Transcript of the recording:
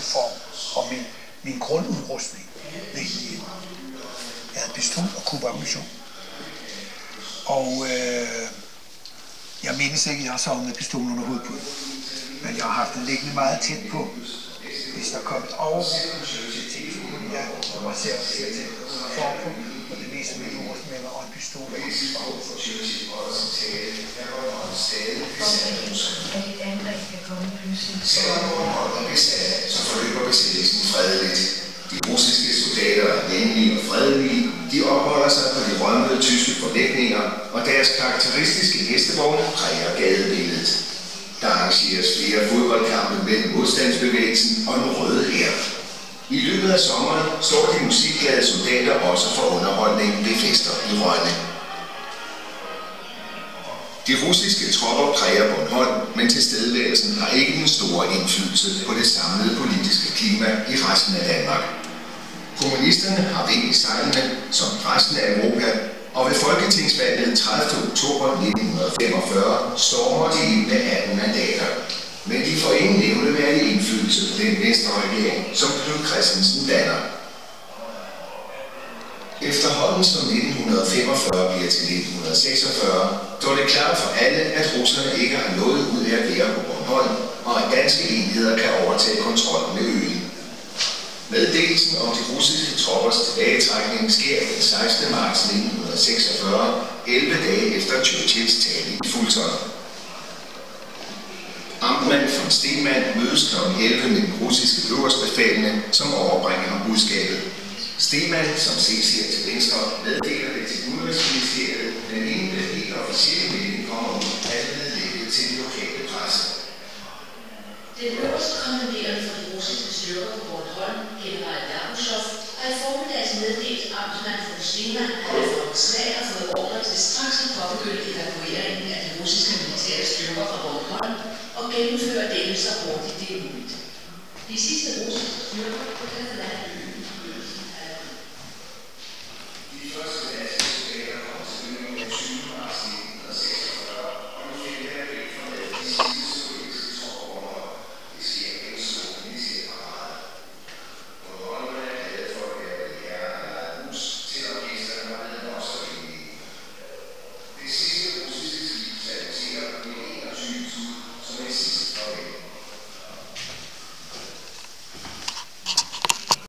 uniform og min grundudrustning liggende hjemme. Jeg havde pistol og kubammunition. Og jeg mindes ikke, at jeg har sovet med pistolen under hovedpuden. Men jeg har haft den liggende meget tæt på. Hvis der kom et overrump, så kunne jeg reservere til at forpå, og det meste med jordmænder og en pistol. Er dit angreb kan komme pludselig? Selvom Bornholm er besat, så forløber besættelsen fredeligt. De russiske soldater er venlige og fredelige. De opholder sig på de rømmede tyske forlægninger, og deres karakteristiske hestevogne præger gadebilledet. Der arrangeres flere fodboldkampe mellem modstandsbevægelsen og den røde hær. I løbet af sommeren står de musikglade soldater også for underholdning ved fester i Rønne. De russiske tropper præger Bornholm, men tilstedeværelsen har ikke den store indflydelse på det samlede politiske klima i resten af Danmark. Kommunisterne har vind i sejlene som resten af Europa, og ved folketingsvalget 30. oktober 1945 stormer de ind med 18 mandater. Men de får ingen nævneværdig indflydelse på den venstreregering, som Knud Christensen danner. Efterhånden som 1945 bliver til 1946, står det klart for alle, at russerne ikke har noget ud af at være på Bornholm, og at danske enheder kan overtage kontrollen med øen. Meddelelsen om de russiske troppers tilbagetrækning sker den 16. marts 1946, 11 dage efter Churchills tale i Fulton. Amtmand von Stemann mødes kl. 11 med den russiske øverstbefalende, som overbringer ham budskabet. Stemann, som ses her til venstre, meddeler det til Udenrigsministeriet, men inden den helt officielle melding kommer ud, er det nedlægget til den lokale presse. Den øverste kommanderende for de russiske styrker på Bornholm, general Labushow, har i formiddags meddelt amtmand von Stemann, at Frederiksberg har fået ordre til straks at påbegynde evakueringen af de russiske militære styrker fra Bornholm og gennemføre denne så hurtigt det er muligt. De sidste russiske styrker